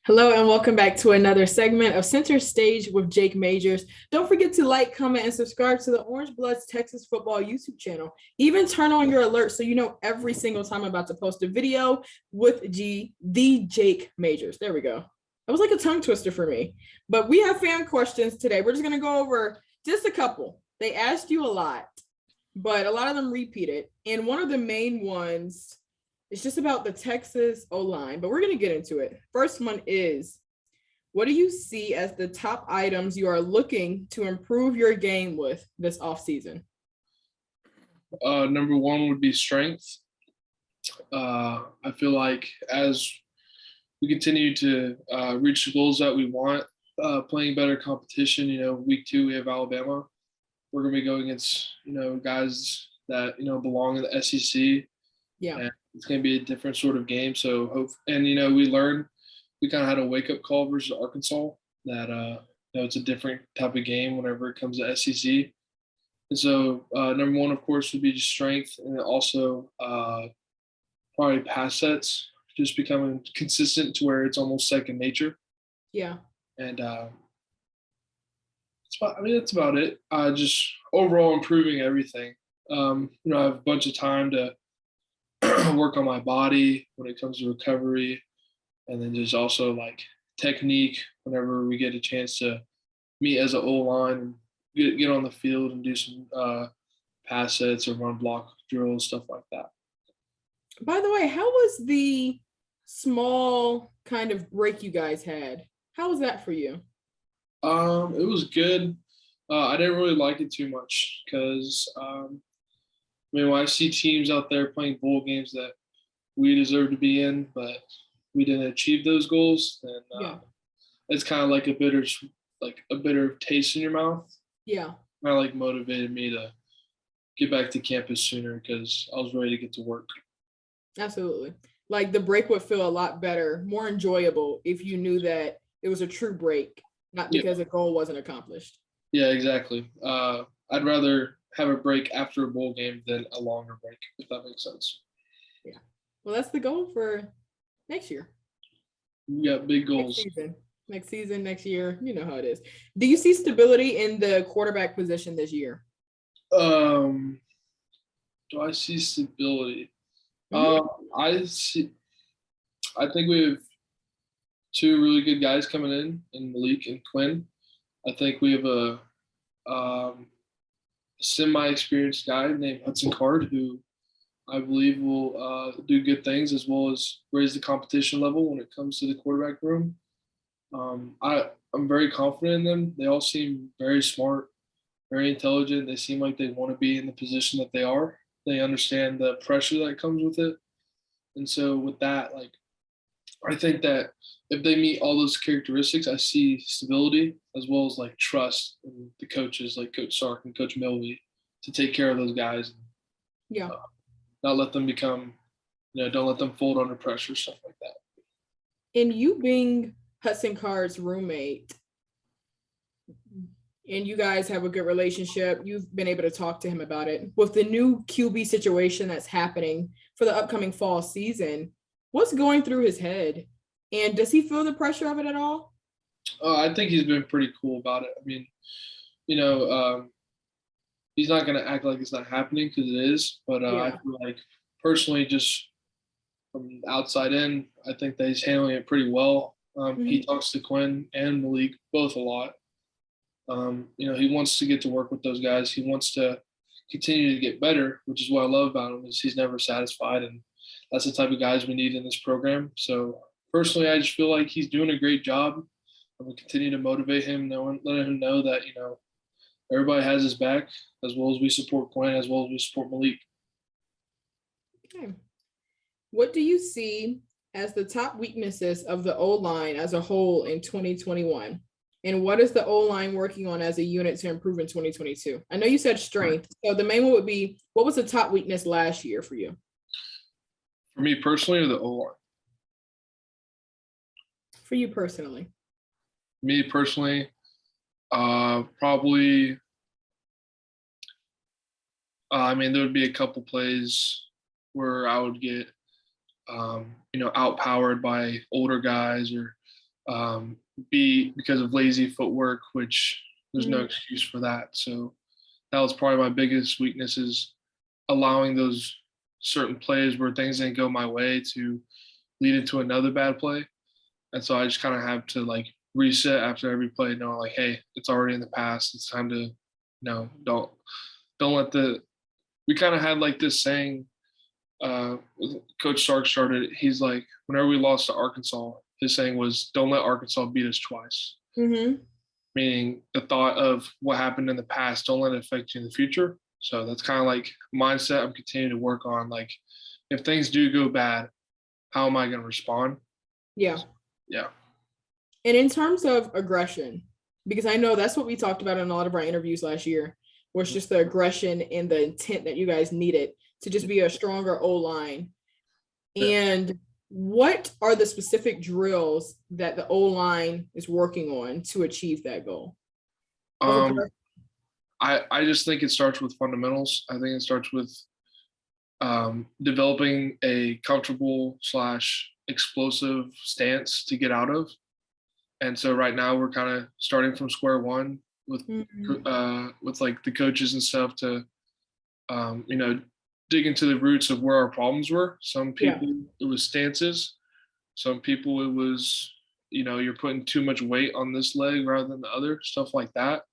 Hello and welcome back to another segment of Center Stage with Jake Majors. Don't forget to like, comment, and subscribe to the Orange Bloods Texas Football YouTube channel. Even turn on your alerts so you know every single time I'm about to post a video with the Jake Majors. There we go. That was like a tongue twister for me. But we have fan questions today. We're just going to go over just a couple. They asked you a lot, but a lot of them repeated. And one of the main ones, it's just about the Texas O-line, but we're going to get into it. First one is, what do you see as the top items you are looking to improve your game with this offseason? Number one would be strength. I feel like as we continue to reach the goals that we want, playing better competition, week 2 we have Alabama. We're going to be going against, guys that, belong in the SEC. Yeah. And it's going to be a different sort of game. So, we kind of had a wake-up call versus Arkansas that, it's a different type of game whenever it comes to SEC. And so, number one, of course, would be just strength, and also probably pass sets, just becoming consistent to where it's almost second nature. Yeah. And that's about it. Just overall improving everything. I have a bunch of time to work on my body when it comes to recovery, and then just also like technique whenever we get a chance to meet as an O-line and get on the field and do some pass sets or run block drills, stuff like that. By the way, how was the small kind of break you guys had? How was that for you? It was good. I didn't really like it too much because when I see teams out there playing bowl games that we deserve to be in, but we didn't achieve those goals, then it's kind of like a bitter taste in your mouth. Yeah. Kind of like motivated me to get back to campus sooner because I was ready to get to work. Absolutely. Like the break would feel a lot better, more enjoyable if you knew that it was a true break, not because a goal wasn't accomplished. Yeah, exactly. I'd rather have a break after a bowl game than a longer break, if that makes sense. Yeah. Well, that's the goal for next year. We got big goals. Next season, next year. You know how it is. Do you see stability in the quarterback position this year? Do I see stability? I think we have 2 really good guys coming in Maalik and Quinn. I think we have a semi-experienced guy named Hudson Card who I believe will do good things as well as raise the competition level when it comes to the quarterback room. I'm very confident in them. They all seem very smart, very intelligent. They seem like they want to be in the position that they are. They understand the pressure that comes with it. And so with that, I think that if they meet all those characteristics, I see stability as well as trust in the coaches like Coach Sark and Coach Milby to take care of those guys. Yeah. Not let them become, don't let them fold under pressure, stuff like that. And you being Hudson Card's roommate, and you guys have a good relationship, you've been able to talk to him about it. With the new QB situation that's happening for the upcoming fall season, what's going through his head? And does he feel the pressure of it at all? I think he's been pretty cool about it. I mean, he's not going to act like it's not happening because it is. But I feel like personally, just from the outside in, I think that he's handling it pretty well. He talks to Quinn and Maalik both a lot. He wants to get to work with those guys. He wants to continue to get better, which is what I love about him is he's never satisfied. And that's the type of guys we need in this program. So personally, I just feel like he's doing a great job. I'm going to continue to motivate him, letting him know that, everybody has his back, as well as we support Quinn, as well as we support Maalik. Okay. What do you see as the top weaknesses of the O-line as a whole in 2021? And what is the O-line working on as a unit to improve in 2022? I know you said strength. So the main one would be, what was the top weakness last year for you? For me personally, or the O-line? For you personally. Me personally, probably, there would be a couple plays where I would get, outpowered by older guys or B, because of lazy footwork, which there's no excuse for that. So that was probably my biggest weakness, is allowing those certain plays where things didn't go my way to lead into another bad play. And so I just kind of have to like reset after every play, knowing like, hey, it's already in the past. It's time to, don't let we kind of had like this saying, Coach Sark started, he's like, whenever we lost to Arkansas, his saying was, don't let Arkansas beat us twice. Meaning the thought of what happened in the past, don't let it affect you in the future. So that's kind of like mindset I'm continuing to work on. Like, if things do go bad, how am I going to respond? Yeah. Yeah. And in terms of aggression, because I know that's what we talked about in a lot of our interviews last year, was just the aggression and the intent that you guys needed to just be a stronger O-line. And what are the specific drills that the O-line is working on to achieve that goal? I just think it starts with fundamentals. I think it starts with developing a comfortable / explosive stance to get out of. And so right now we're kind of starting from square one with like the coaches and stuff to, dig into the roots of where our problems were. Some people it was stances. Some people it was, you're putting too much weight on this leg rather than the other, stuff like that.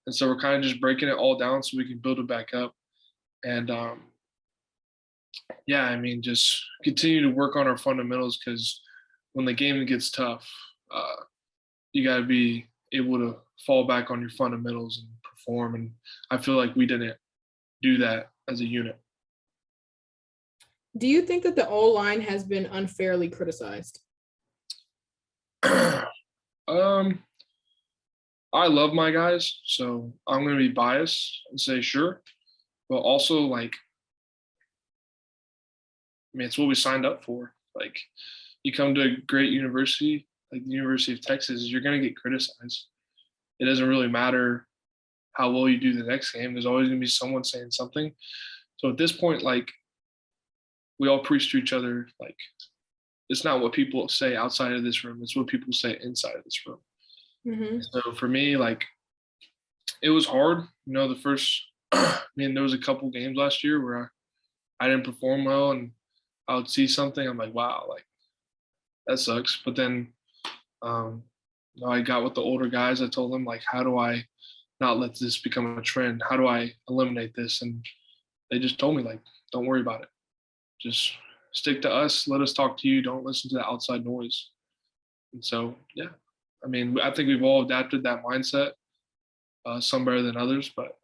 And so we're kind of just breaking it all down so we can build it back up. And just continue to work on our fundamentals, because when the game gets tough, you got to be able to fall back on your fundamentals and perform. And I feel like we didn't do that as a unit. Do you think that the O-line has been unfairly criticized? I love my guys, so I'm going to be biased and say sure. But also, like, it's what we signed up for. Like, you come to a great university, like the University of Texas, you're going to get criticized. It doesn't really matter how well you do the next game. There's always going to be someone saying something. So at this point, like, we all preach to each other. Like, it's not what people say outside of this room. It's what people say inside of this room. So for me, like, it was hard. The first, there was a couple games last year where I didn't perform well, and I would see something. I'm like, wow, like, that sucks. But then I got with the older guys. I told them, like, how do I not let this become a trend? How do I eliminate this? And they just told me, like, don't worry about it. Just stick to us. Let us talk to you. Don't listen to the outside noise. And so, yeah, I think we've all adapted that mindset, some better than others, but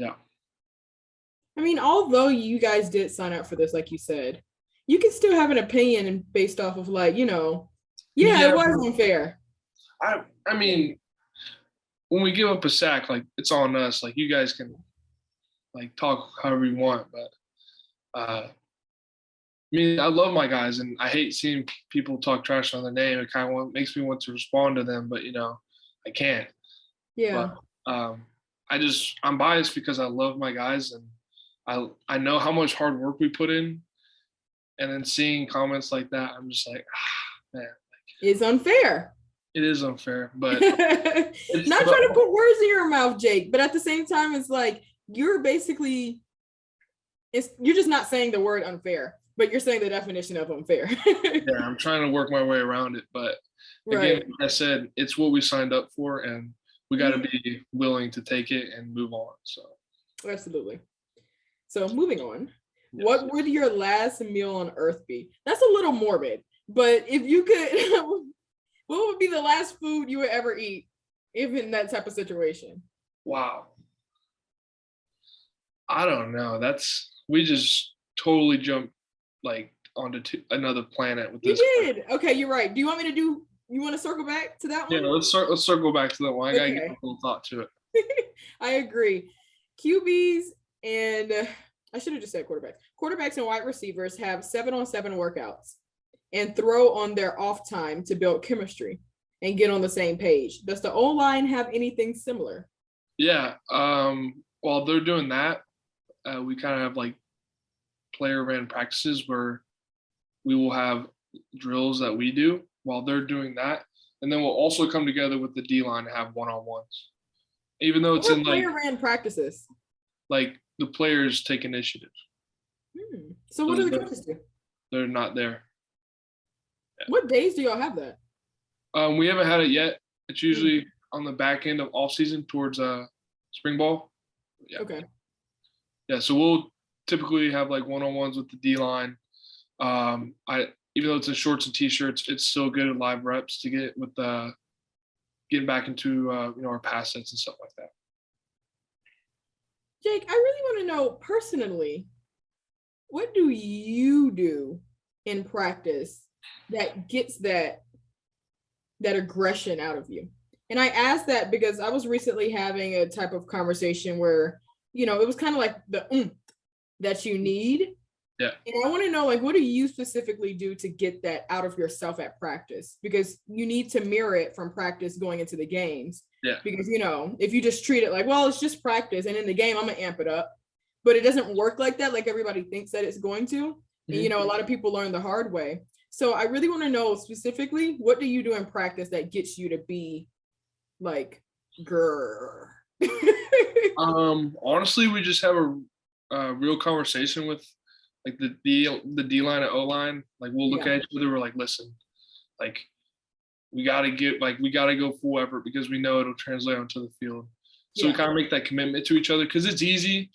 yeah. Although you guys did sign up for this, like you said, you can still have an opinion based off of, like, it was unfair. When we give up a sack, like, it's on us. Like, you guys can, like, talk however you want, but I love my guys, and I hate seeing people talk trash on their name. It kind of makes me want to respond to them, but I can't. Yeah. But I'm biased because I love my guys, and I know how much hard work we put in, and then seeing comments like that, I'm just like, man. It's unfair. It is unfair, but not trying to put words in your mouth, Jake, but at the same time, it's like you're just not saying the word unfair, but you're saying the definition of unfair. Yeah, I'm trying to work my way around it, but again, like I said, it's what we signed up for, and we got to be willing to take it and move on. So absolutely. So moving on, what would your last meal on earth be? That's a little morbid, but if you could, what would be the last food you would ever eat, if in that type of situation? Wow. I don't know. We just totally jumped like onto another planet with this. You did. Okay, you're right. Do you want me to you want to circle back to that one? Yeah, let's circle back to that one. I gotta give a little thought to it. I agree. QBs and I should have just said quarterbacks. Quarterbacks and wide receivers have 7-on-7 workouts and throw on their off time to build chemistry and get on the same page. Does the O-line have anything similar? Yeah. While they're doing that, we kind of have like player ran practices where we will have drills that we do while they're doing that. and then we'll also come together with the D-line to have one-on-ones. Even though it's what in player ran practices? like the players take initiative. So what do the coaches do? They're not there. Yeah. What days do y'all have that? We haven't had it yet. It's usually on the back end of offseason towards spring ball. Yeah. Okay. Yeah, so we'll typically have like one-on-ones with the D-line. Even though it's in shorts and t-shirts, it's still good at live reps to get with getting back into our pass sets and stuff like that. Jake, I really want to know personally, what do you do in practice that gets that aggression out of you? And I asked that because I was recently having a type of conversation where, it was kind of like the that you need. Yeah. And I want to know, like, what do you specifically do to get that out of yourself at practice? Because you need to mirror it from practice going into the games. Yeah. Because, if you just treat it like, well, it's just practice, and in the game, I'm going to amp it up. But it doesn't work like that, like everybody thinks that it's going to. And, a lot of people learn the hard way. So I really want to know specifically, what do you do in practice that gets you to be like, grrr? Honestly, we just have a real conversation with like the D-line and O-line. Like we'll look at each other, we're like, listen, like we gotta go full effort because we know it'll translate onto the field. So we kind of make that commitment to each other, because it's easy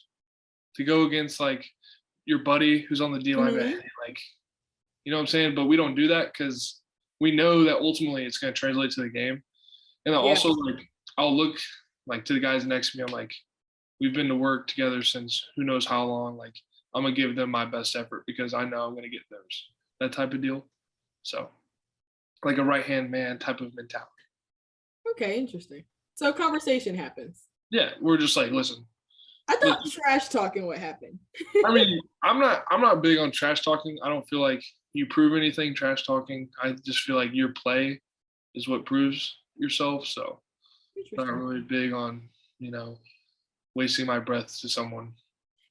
to go against like your buddy who's on the D-line, like, you know what I'm saying? But we don't do that because we know that ultimately it's going to translate to the game. And then also, like, I'll look like to the guys next to me. I'm like, we've been to work together since who knows how long. Like, I'm going to give them my best effort because I know I'm going to get theirs. That type of deal. So, like a right-hand man type of mentality. Okay, interesting. So conversation happens. Yeah, we're just like, listen. I thought trash talking would happen. I mean, I'm not big on trash talking. I don't feel like you prove anything trash talking. I just feel like your play is what proves yourself. So I'm not really big on, wasting my breath to someone.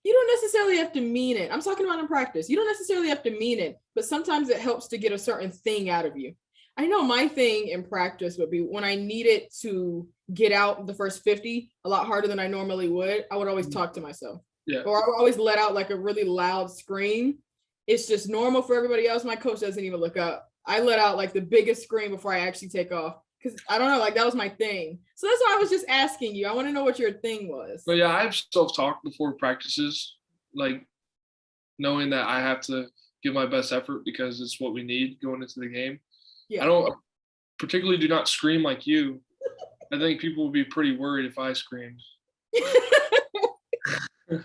You don't necessarily have to mean it. I'm talking about in practice. You don't necessarily have to mean it, but sometimes it helps to get a certain thing out of you. I know my thing in practice would be when I needed to get out the first 50 a lot harder than I normally would, I would always talk to myself. Yeah. Or I would always let out like a really loud scream. It's just normal for everybody else. My coach doesn't even look up. I let out like the biggest scream before I actually take off. Because I don't know, like that was my thing. So that's why I was just asking you. I want to know what your thing was. But yeah, I have self-talk before practices, like knowing that I have to give my best effort because it's what we need going into the game. Yeah. I don't particularly do not scream like you. I think people would be pretty worried if I screamed. I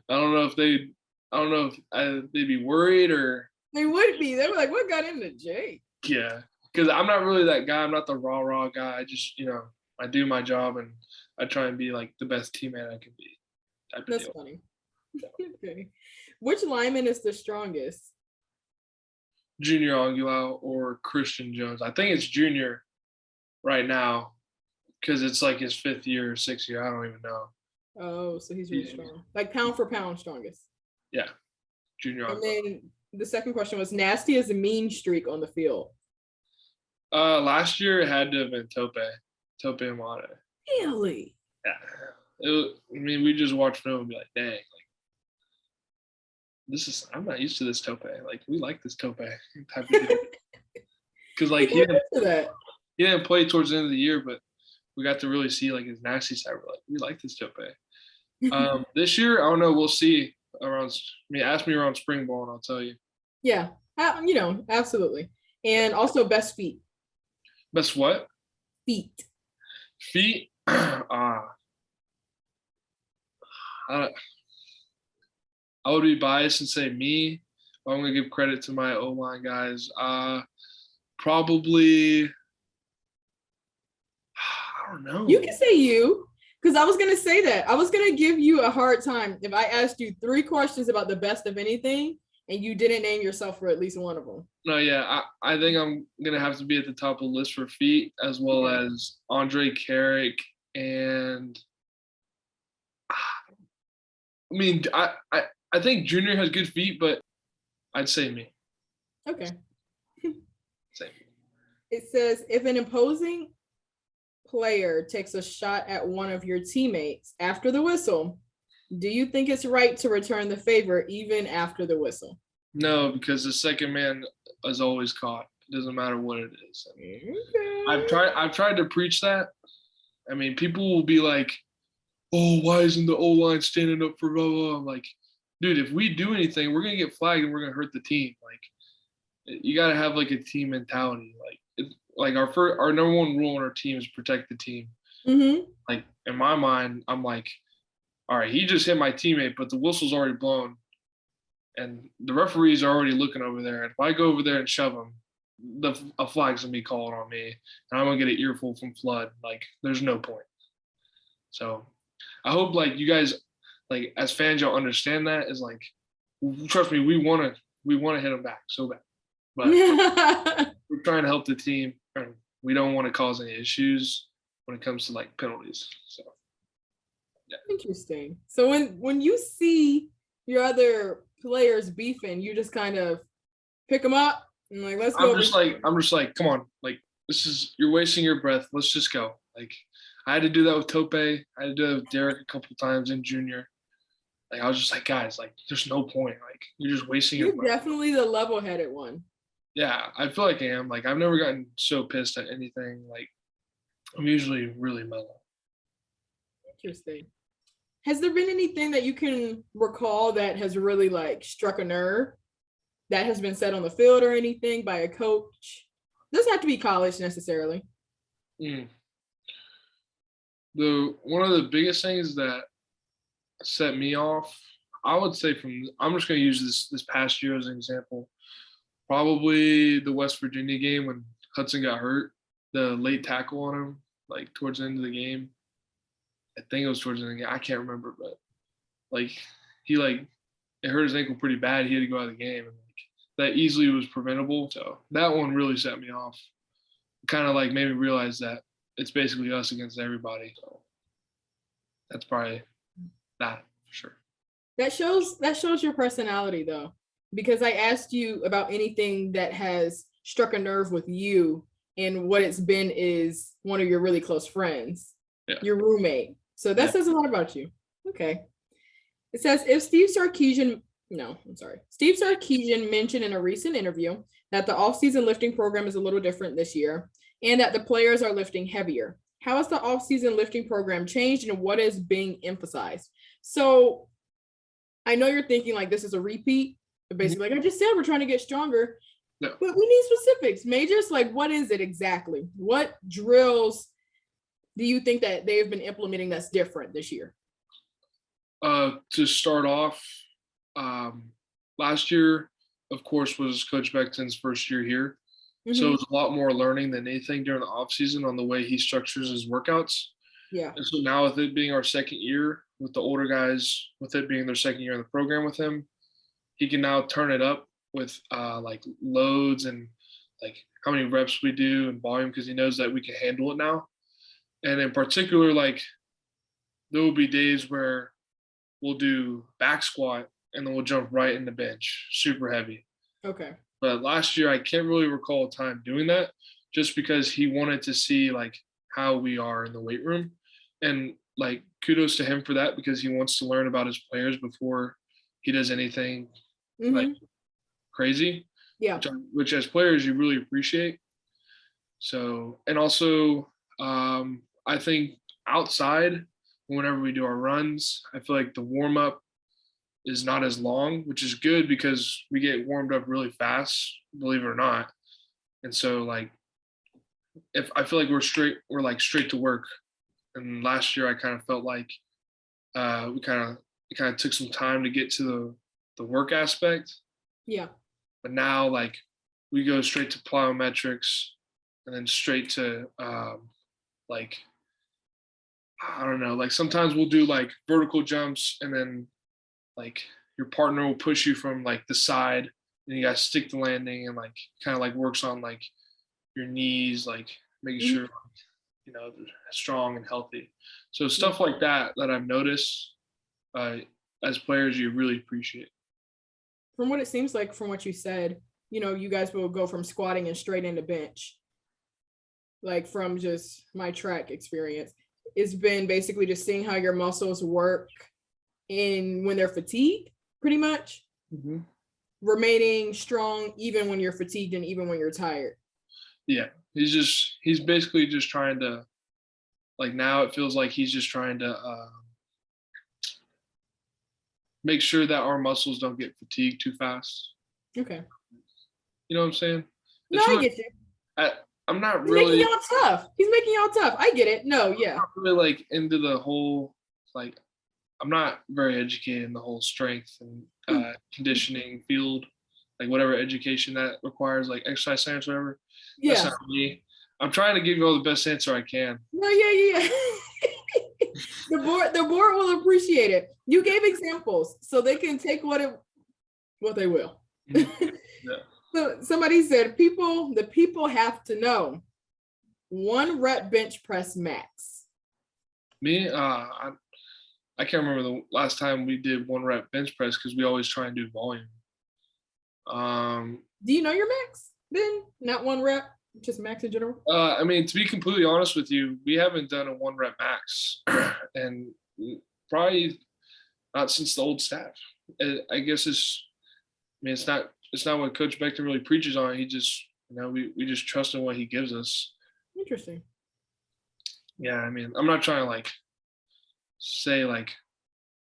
don't know if they'd be worried or. They would be. They were like, what got into Jake? Yeah. Because I'm not really that guy. I'm not the rah guy. I just, I do my job and I try and be like the best teammate I can be. That's deal. Funny. Okay. Which lineman is the strongest? Junior Angulau or Christian Jones. I think it's Junior right now because it's like his 5th year or 6th year. I don't even know. Oh, so he's really strong. Like pound for pound strongest. Yeah. Junior Angulau. And then the second question was nasty as a mean streak on the field. Last year it had to have been Tope Amade. Really? Yeah. We just watched film and be like, dang, like I'm not used to this Tope. Like we like this Tope type of deal. Because like he didn't play towards the end of the year, but we got to really see like his nasty side. We're like, we like this Tope. This year, I don't know. We'll see. Ask me around spring ball and I'll tell you. Yeah, absolutely. And also best feet. Best what? Feet. I would be biased and say me. I'm going to give credit to my O-line guys. Probably, I don't know. You can say you, because I was going to say that. I was going to give you a hard time if I asked you 3 questions about the best of anything and you didn't name yourself for at least one of them. No, yeah. I think I'm going to have to be at the top of the list for feet, as well as Andre Carrick and I think Junior has good feet, but I'd say me. Okay. Same. It says, if an opposing player takes a shot at one of your teammates after the whistle, do you think it's right to return the favor even after the whistle? No, because the second man is always caught. It doesn't matter what it is. I mean, Okay. I've tried to preach that. I mean, people will be like, "Oh, why isn't the O line standing up for blah blah?" I'm like, dude, if we do anything, we're gonna get flagged and we're gonna hurt the team. Like, you gotta have like a team mentality. Like our number one rule on our team is protect the team. Mm-hmm. Like in my mind, I'm like, all right, he just hit my teammate, but the whistle's already blown, and the referees are already looking over there. And if I go over there and shove him, a flag's gonna be called on me, and I'm gonna get an earful from Flood. Like, there's no point. So, I hope like you guys, like as fans, y'all understand that. Is like, trust me, we wanna hit him back so bad, but we're trying to help the team, and we don't want to cause any issues when it comes to like penalties. So, yeah. Interesting. So when you see your other players beefing, you just kind of pick them up and like, let's go. I'm just like, come on, like you're wasting your breath. Let's just go. Like, I had to do that with Tope. I had to do that with Derek a couple times in junior. Like, I was just like, guys, like, there's no point. Like, you're just wasting your You're breath. definitely the level-headed one. Yeah, I feel like I am. Like, I've never gotten so pissed at anything. Like, I'm usually really mellow. Interesting. Has there been anything that you can recall that has really like struck a nerve that has been said on the field or anything by a coach? Doesn't have to be college necessarily. One of the biggest things that set me off, I would say I'm just going to use this past year as an example. Probably the West Virginia game when Hudson got hurt, the late tackle on him, like towards the end of the game. I think it was towards the end of the game. I can't remember, but like it hurt his ankle pretty bad. He had to go out of the game, and like that easily was preventable. So that one really set me off. Kind of like made me realize that it's basically us against everybody. So that's probably that for sure. That shows your personality though, because I asked you about anything that has struck a nerve with you, and what it's been is one of your really close friends, your roommate. So that says a lot about you. Okay. It says, if Steve Sarkisian mentioned in a recent interview that the offseason lifting program is a little different this year and that the players are lifting heavier. How has the offseason lifting program changed and what is being emphasized? So I know you're thinking like this is a repeat, but basically, like I just said, we're trying to get stronger. No. But we need specifics. Majors, like what is it exactly? What drills do you think that they have been implementing that's different this year? To start off, last year, of course, was Coach Becton's first year here. Mm-hmm. So it was a lot more learning than anything during the offseason on the way he structures his workouts. Yeah. And so now with it being our second year, with the older guys, with it being their second year in the program with him, he can now turn it up with like loads and like how many reps we do and volume because he knows that we can handle it now. And in particular, like there will be days where we'll do back squat and then we'll jump right in the bench, super heavy. Okay. But last year, I can't really recall a time doing that just because he wanted to see like how we are in the weight room. And like kudos to him for that because he wants to learn about his players before he does anything like crazy. Yeah. Which as players, you really appreciate. So, and also, I think outside, whenever we do our runs, I feel like the warm up is not as long, which is good because we get warmed up really fast, believe it or not. And so like, if I feel like we're straight to work. And last year I kind of felt like we kind of took some time to get to the work aspect. Yeah. But now like we go straight to plyometrics and then straight to like, I don't know, like sometimes we'll do like vertical jumps and then like your partner will push you from like the side and you guys stick the landing and like kind of like works on like your knees, like making sure, you know, they're strong and healthy. So stuff like that I've noticed as players, you really appreciate. From what it seems like, from what you said, you know, you guys will go from squatting and straight into bench. like from just my track experience, it's been basically just seeing how your muscles work in when they're fatigued, pretty much. Mm-hmm. Remaining strong even when you're fatigued and even when you're tired. Yeah, he's basically just trying to, like, now it feels like he's just trying to make sure that our muscles don't get fatigued too fast. Okay. You know what I'm saying? No, I get you. I'm not He's really. making y'all tough. He's making y'all tough. I get it. No, yeah. I'm not really like into the whole, like, I'm not very educated in the whole strength and conditioning field, like whatever education that requires, like exercise science, whatever. Yeah. That's not me. I'm trying to give you all the best answer I can. No, yeah. The board will appreciate it. You gave examples, so they can take what they will. Yeah. So somebody said the people have to know 1 rep bench press max. Me, I can't remember the last time we did 1 rep bench press because we always try and do volume. Do you know your max then? Not 1 rep, just max in general? I mean, to be completely honest with you, we haven't done a 1 rep max and probably not since the old staff. I guess it's not what Coach Becton really preaches on. He just, we just trust in what he gives us. Interesting. Yeah, I mean, I'm not trying to like say like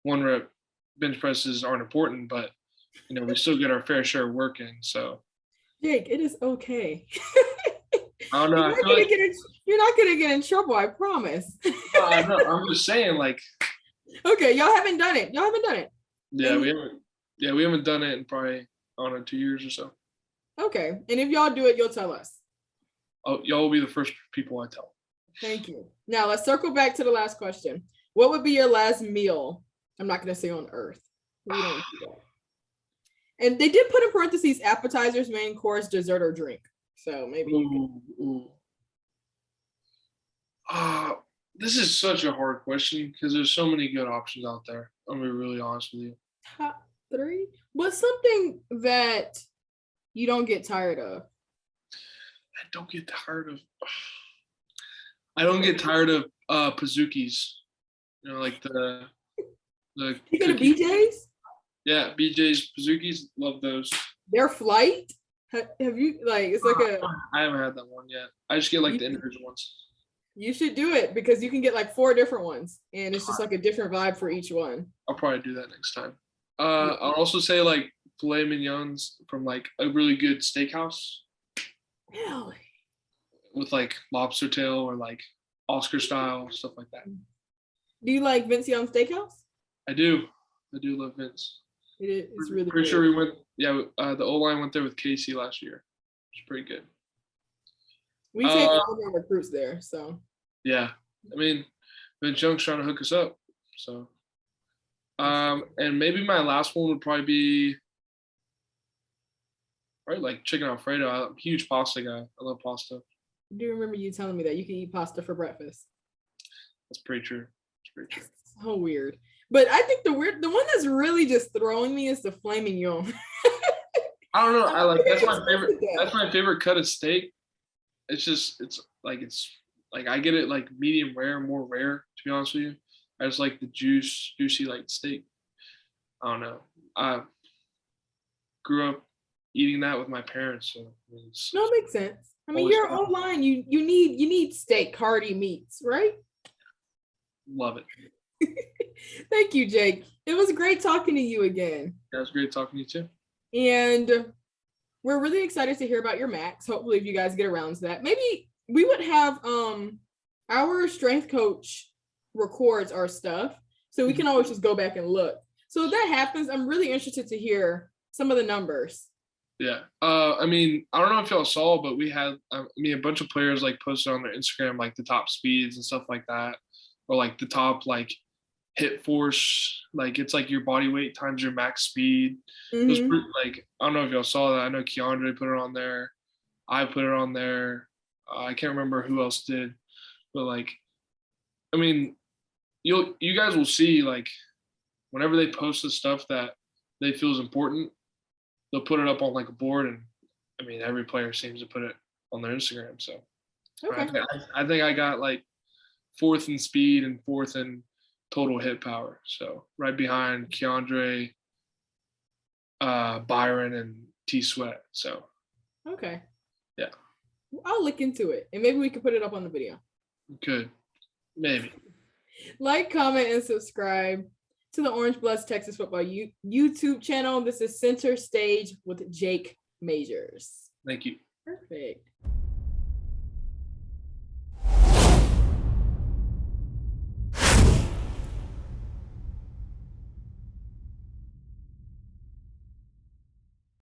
1 rep bench presses aren't important, but we still get our fair share of work in. So Jake, it is okay. I don't know. You're not gonna get in trouble, I promise. No, I'm just saying, like. Okay, y'all haven't done it. Yeah, we haven't. Yeah, we haven't done it in probably, I don't know, 2 years or so. Okay, and if y'all do it, you'll tell us. Oh, y'all will be the first people I tell. Thank you. Now let's circle back to the last question. What would be your last meal? I'm not gonna say on earth. We don't do that. And they did put in parentheses appetizers, main course, dessert, or drink. So maybe. This is such a hard question because there's so many good options out there. I'm gonna be really honest with you. Top 3? What's something that you don't get tired of? I don't get tired of Pazookies. Like the You go to BJ's? Yeah, BJ's Pazookies, love those. Their flight? Have you it's like I haven't had that one yet. I just get like the individual ones. You should do it because you can get like 4 different ones and it's just like a different vibe for each one. I'll probably do that next time. I'll also say like filet mignons from like a really good steakhouse. Really? With like lobster tail or like Oscar style, stuff like that. Do you like Vince Young Steakhouse? I do love Vince. It's really pretty good. Sure we went. Yeah, the O-line went there with Casey last year. It's pretty good. We take all the recruits there, so. Yeah, I mean, Vince Young's trying to hook us up, so. And maybe my last one would probably be, like chicken Alfredo. I'm a huge pasta guy. I love pasta. I do remember you telling me that you can eat pasta for breakfast. That's pretty true. So weird. But I think the one that's really just throwing me is the filet mignon. I don't know. That's my favorite. That's my favorite cut of steak. It's like I get it like medium rare, more rare, to be honest with you. I just like the juicy like steak. I don't know. I grew up eating that with my parents, so no, it makes sense. I mean, you're O-line. You need steak, hearty meats, right? Love it. Thank you, Jake. It was great talking to you again. Yeah, it was great talking to you too. And we're really excited to hear about your max. Hopefully, if you guys get around to that, maybe we would have our strength coach records our stuff, so we can always just go back and look. So if that happens, I'm really interested to hear some of the numbers. Yeah. I mean, I don't know if y'all saw, but we had a bunch of players like posted on their Instagram like the top speeds and stuff like that, or like the top like hit force, like it's like your body weight times your max speed. It was pretty, like, I don't know if y'all saw that. I know Keandre put it on there. I put it on there. I can't remember who else did, but like, I mean, you guys will see like whenever they post the stuff that they feel is important, they'll put it up on like a board, and I mean every player seems to put it on their Instagram. So Okay. I think I got like 4th in speed and 4th in total hit power. So right behind Keandre, Byron, and T Sweat. So okay. Yeah. I'll look into it and maybe we can put it up on the video. Good. Maybe. Like, comment, and subscribe to the Orange Bloods Texas Football YouTube channel. This is Center Stage with Jake Majors. Thank you. Perfect.